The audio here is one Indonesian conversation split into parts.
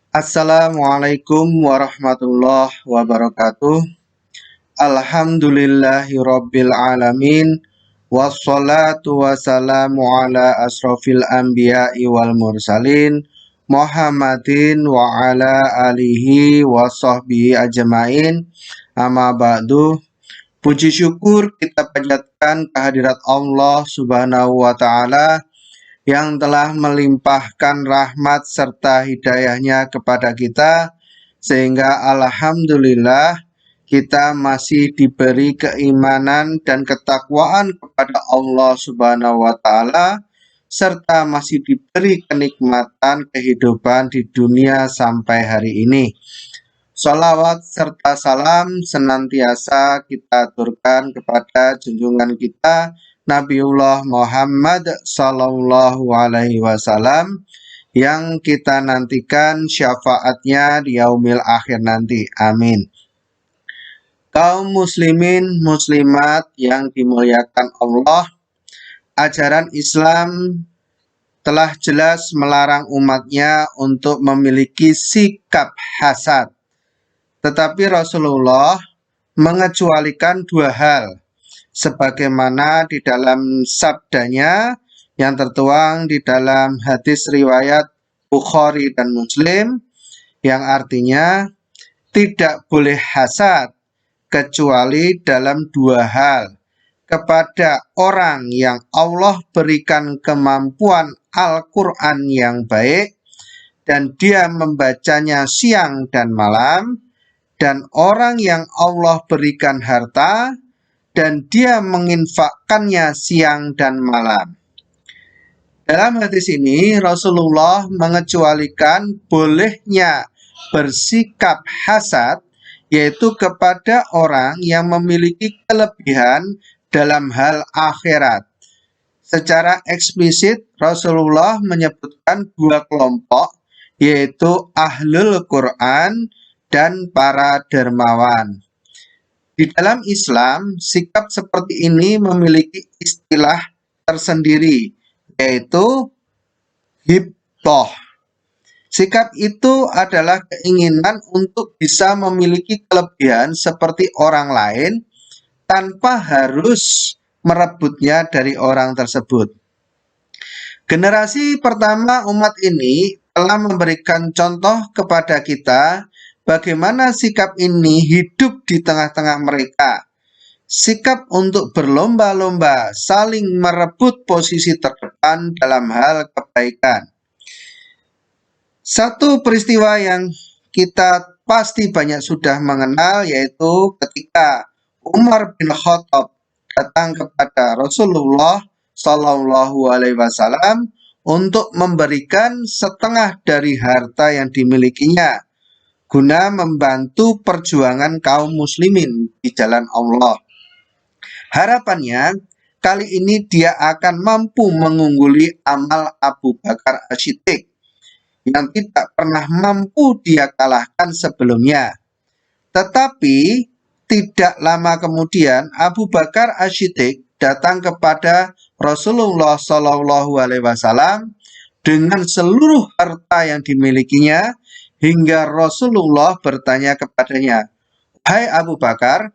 Assalamualaikum warahmatullahi wabarakatuh. Alhamdulillahirabbil alamin. Wassalatu wassalamu ala asrofil anbiya'i wal mursalin Muhammadin wa ala alihi wa sahbihi ajmain. Amma ba'du. Puji syukur kita panjatkan kehadirat Allah Subhanahu wa taala yang telah melimpahkan rahmat serta hidayahnya kepada kita, sehingga alhamdulillah kita masih diberi keimanan dan ketakwaan kepada Allah Subhanahu wa taala, serta masih diberi kenikmatan kehidupan di dunia sampai hari ini. Salawat serta salam senantiasa kita aturkan kepada junjungan kita Nabiullah Muhammad Sallallahu Alaihi Wasallam, yang kita nantikan syafaatnya di yaumil akhir nanti. Amin. Kaum muslimin muslimat yang dimuliakan Allah, ajaran Islam telah jelas melarang umatnya untuk memiliki sikap hasad. Tetapi Rasulullah mengecualikan dua hal, sebagaimana di dalam sabdanya yang tertuang di dalam hadis riwayat Bukhari dan Muslim, yang artinya tidak boleh hasad kecuali dalam dua hal: kepada orang yang Allah berikan kemampuan Al-Quran yang baik dan dia membacanya siang dan malam, dan orang yang Allah berikan harta dan dia menginfakkannya siang dan malam. Dalam hadis ini Rasulullah mengecualikan bolehnya bersikap hasad, yaitu kepada orang yang memiliki kelebihan dalam hal akhirat. Secara eksplisit Rasulullah menyebutkan dua kelompok, yaitu Ahlul Quran dan para dermawan. Di dalam Islam, sikap seperti ini memiliki istilah tersendiri, yaitu hibtoh. Sikap itu adalah keinginan untuk bisa memiliki kelebihan seperti orang lain tanpa harus merebutnya dari orang tersebut. Generasi pertama umat ini telah memberikan contoh kepada kita bagaimana sikap ini hidup di tengah-tengah mereka. Sikap untuk berlomba-lomba saling merebut posisi terdepan dalam hal kebaikan. Satu peristiwa yang kita pasti banyak sudah mengenal, yaitu ketika Umar bin Khattab datang kepada Rasulullah Shallallahu Alaihi Wasallam untuk memberikan setengah dari harta yang dimilikinya guna membantu perjuangan kaum muslimin di jalan Allah. Harapannya, kali ini dia akan mampu mengungguli amal Abu Bakar As-Siddiq yang tidak pernah mampu dia kalahkan sebelumnya. Tetapi tidak lama kemudian Abu Bakar As-Siddiq datang kepada Rasulullah Shallallahu Alaihi Wasallam dengan seluruh harta yang dimilikinya, hingga Rasulullah bertanya kepadanya, "Hai Abu Bakar,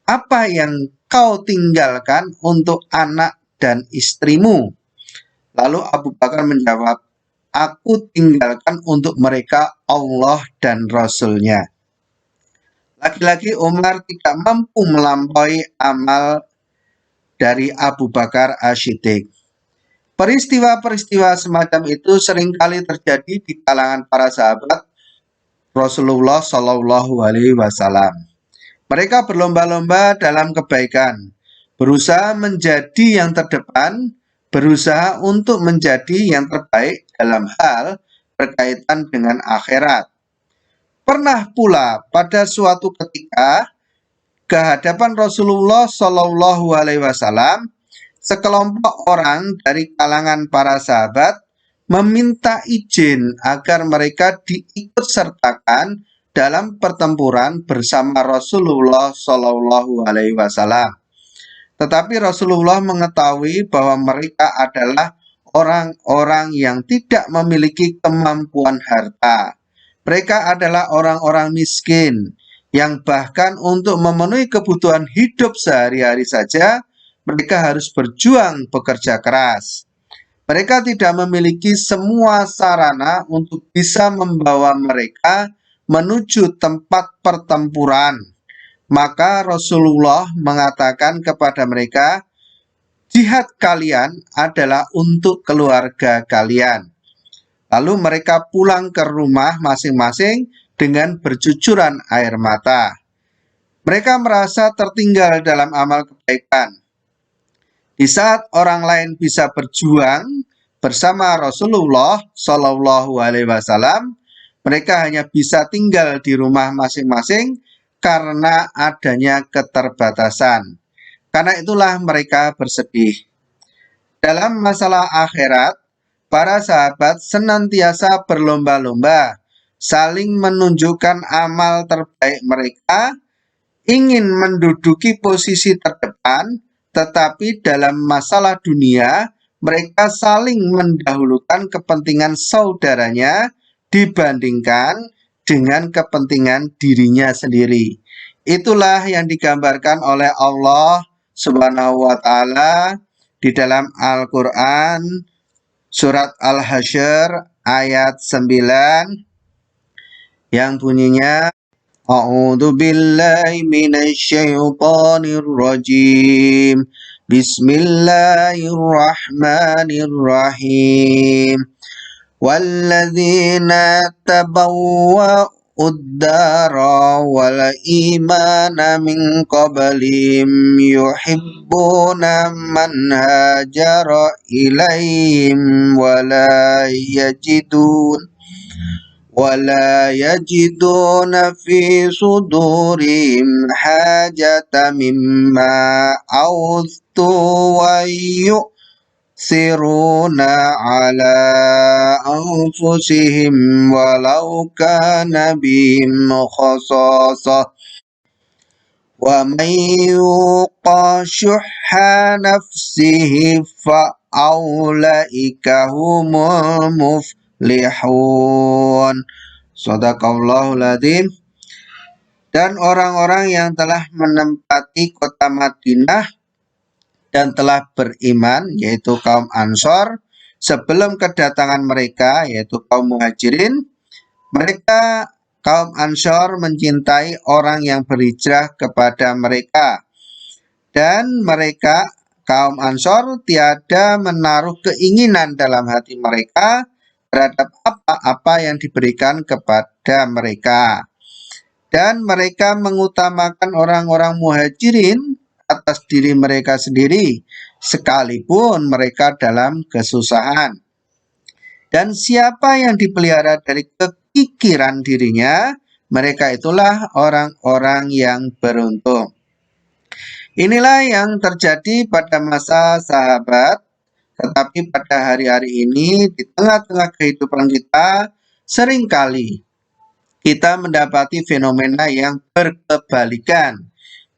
apa yang kau tinggalkan untuk anak dan istrimu?" Lalu Abu Bakar menjawab, "Aku tinggalkan untuk mereka Allah dan Rasul-Nya." Lagi-lagi Umar tidak mampu melampaui amal dari Abu Bakar As-Siddiq. Peristiwa-peristiwa semacam itu seringkali terjadi di kalangan para sahabat Rasulullah Shallallahu Alaihi Wasallam. Mereka berlomba-lomba dalam kebaikan, berusaha menjadi yang terdepan, berusaha untuk menjadi yang terbaik dalam hal berkaitan dengan akhirat. Pernah pula pada suatu ketika ke hadapan Rasulullah Shallallahu Alaihi Wasallam, sekelompok orang dari kalangan para sahabat meminta izin agar mereka diikut sertakan dalam pertempuran bersama Rasulullah Shallallahu Alaihi Wasallam. Tetapi Rasulullah mengetahui bahwa mereka adalah orang-orang yang tidak memiliki kemampuan harta, Mereka adalah orang-orang miskin yang bahkan untuk memenuhi kebutuhan hidup sehari-hari saja mereka harus berjuang bekerja keras. Mereka tidak memiliki semua sarana untuk bisa membawa mereka menuju tempat pertempuran. Maka Rasulullah mengatakan kepada mereka, jihad kalian adalah untuk keluarga kalian. Lalu mereka pulang ke rumah masing-masing dengan bercucuran air mata. Mereka merasa tertinggal dalam amal kebaikan. Di saat orang lain bisa berjuang bersama Rasulullah Shallallahu Alaihi Wasallam, mereka hanya bisa tinggal di rumah masing-masing karena adanya keterbatasan. Karena itulah mereka bersedih. Dalam masalah akhirat, para sahabat senantiasa berlomba-lomba, saling menunjukkan amal terbaik mereka, ingin menduduki posisi terdepan, tetapi dalam masalah dunia, mereka saling mendahulukan kepentingan saudaranya dibandingkan dengan kepentingan dirinya sendiri. Itulah yang digambarkan oleh Allah Subhanahu wa Ta'ala di dalam Al-Quran, surat Al-Hasyr ayat 9 yang bunyinya, A'udzu billahi minasy syaithanir rajim. Bismillahirrahmanirrahim. Walladzina tabawwa'ud dara wal imana min qablihim yuhibbuna man hajara ilaihim wala yajidun fi sudurihim hajata mimma awtu wa yu'thiruna ala anfusihim walau kana bihim khasasah wa man yuqa syuhha nafsihi fa aulaika humul muflihun. Shadaqallahul adzim. Dan orang-orang yang telah menempati kota Madinah dan telah beriman, yaitu kaum Ansor, sebelum kedatangan mereka, yaitu kaum Muhajirin, mereka kaum Ansor mencintai orang yang berhijrah kepada mereka. Dan mereka kaum Ansor tiada menaruh keinginan dalam hati mereka terhadap apa-apa yang diberikan kepada mereka. Dan mereka mengutamakan orang-orang Muhajirin atas diri mereka sendiri, sekalipun mereka dalam kesusahan. Dan siapa yang dipelihara dari kekikiran dirinya, mereka itulah orang-orang yang beruntung. Inilah yang terjadi pada masa sahabat, tetapi pada hari-hari ini di tengah-tengah kehidupan kita seringkali kita mendapati fenomena yang berkebalikan.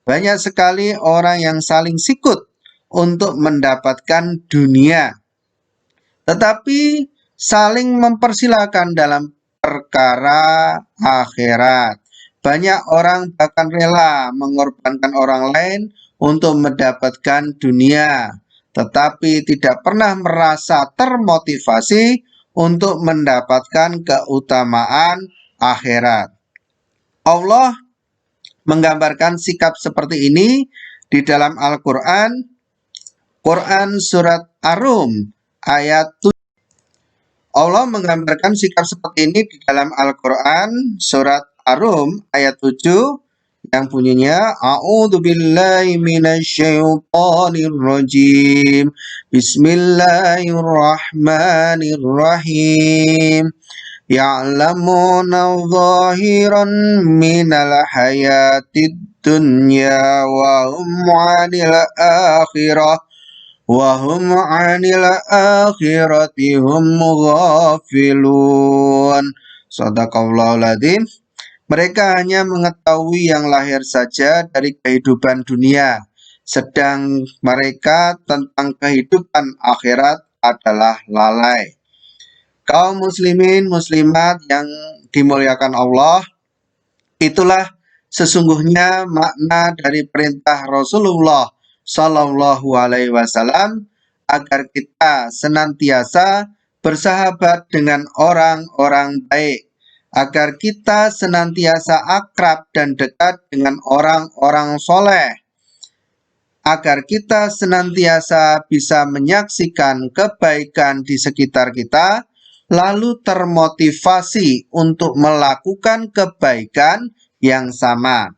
Banyak sekali orang yang saling sikut untuk mendapatkan dunia, tetapi saling mempersilahkan dalam perkara akhirat. Banyak orang bahkan rela mengorbankan orang lain untuk mendapatkan dunia, tetapi tidak pernah merasa termotivasi untuk mendapatkan keutamaan akhirat. Allah menggambarkan sikap seperti ini di dalam Al-Quran, Quran surat Ar-Rum ayat 7. Allah menggambarkan sikap seperti ini di dalam Al-Quran surat Ar-Rum ayat 7 yang bunyinya, A'udzu billahi minasyaitonir rajim. Bismillahirrahmanirrahim. Ya'lamuna zahiran minal hayatid dunya wa hum 'anil akhirati hum ghafilun. Shadaqallahul adzim. Mereka hanya mengetahui yang lahir saja dari kehidupan dunia, sedang mereka tentang kehidupan akhirat adalah lalai. Kaum muslimin muslimat yang dimuliakan Allah, itulah sesungguhnya makna dari perintah Rasulullah Shallallahu Alaihi Wasallam agar kita senantiasa bersahabat dengan orang-orang baik, agar kita senantiasa akrab dan dekat dengan orang-orang soleh, agar kita senantiasa bisa menyaksikan kebaikan di sekitar kita, lalu termotivasi untuk melakukan kebaikan yang sama.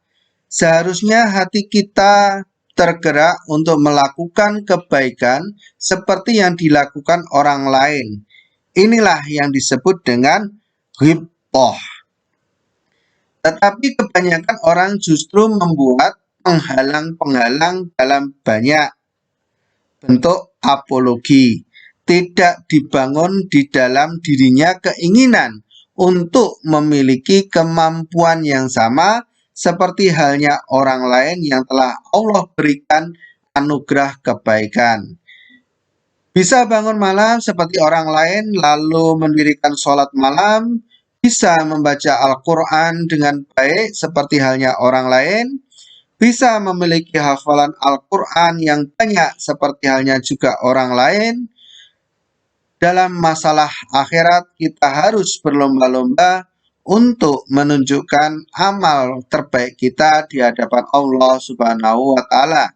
Seharusnya hati kita tergerak untuk melakukan kebaikan seperti yang dilakukan orang lain. Inilah yang disebut dengan ghibthah. Tetapi kebanyakan orang justru membuat penghalang-penghalang dalam banyak bentuk apologi. Tidak dibangun di dalam dirinya keinginan untuk memiliki kemampuan yang sama seperti halnya orang lain yang telah Allah berikan anugerah kebaikan. Bisa bangun malam seperti orang lain lalu mendirikan sholat malam, bisa membaca Al-Quran dengan baik seperti halnya orang lain, bisa memiliki hafalan Al-Quran yang banyak seperti halnya juga orang lain. Dalam masalah akhirat kita harus berlomba-lomba untuk menunjukkan amal terbaik kita di hadapan Allah Subhanahu wa Ta'ala.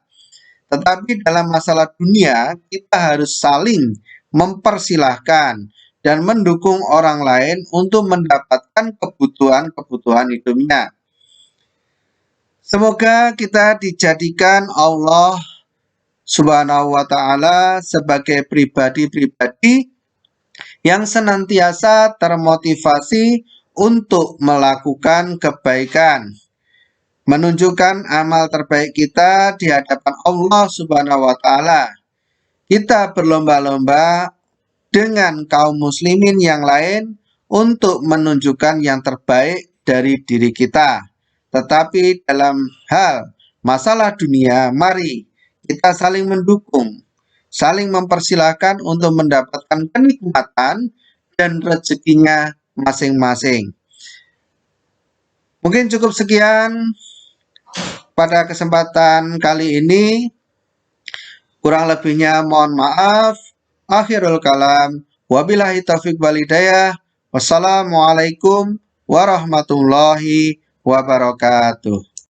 Tetapi dalam masalah dunia kita harus saling mempersilahkan dan mendukung orang lain untuk mendapatkan kebutuhan hidupnya. Semoga kita dijadikan Allah Subhanahu wa Ta'ala sebagai pribadi-pribadi yang senantiasa termotivasi untuk melakukan kebaikan, menunjukkan amal terbaik kita di hadapan Allah Subhanahu wa Ta'ala. Kita berlomba-lomba dengan kaum muslimin yang lain untuk menunjukkan yang terbaik dari diri kita. Tetapi dalam hal masalah dunia, mari kita saling mendukung, saling mempersilahkan untuk mendapatkan kenikmatan dan rezekinya masing-masing. Mungkin cukup sekian pada kesempatan kali ini. Kurang lebihnya mohon maaf. Akhirul kalam. Wabillahi taufiq wal hidayah. Wassalamualaikum warahmatullahi wabarakatuh.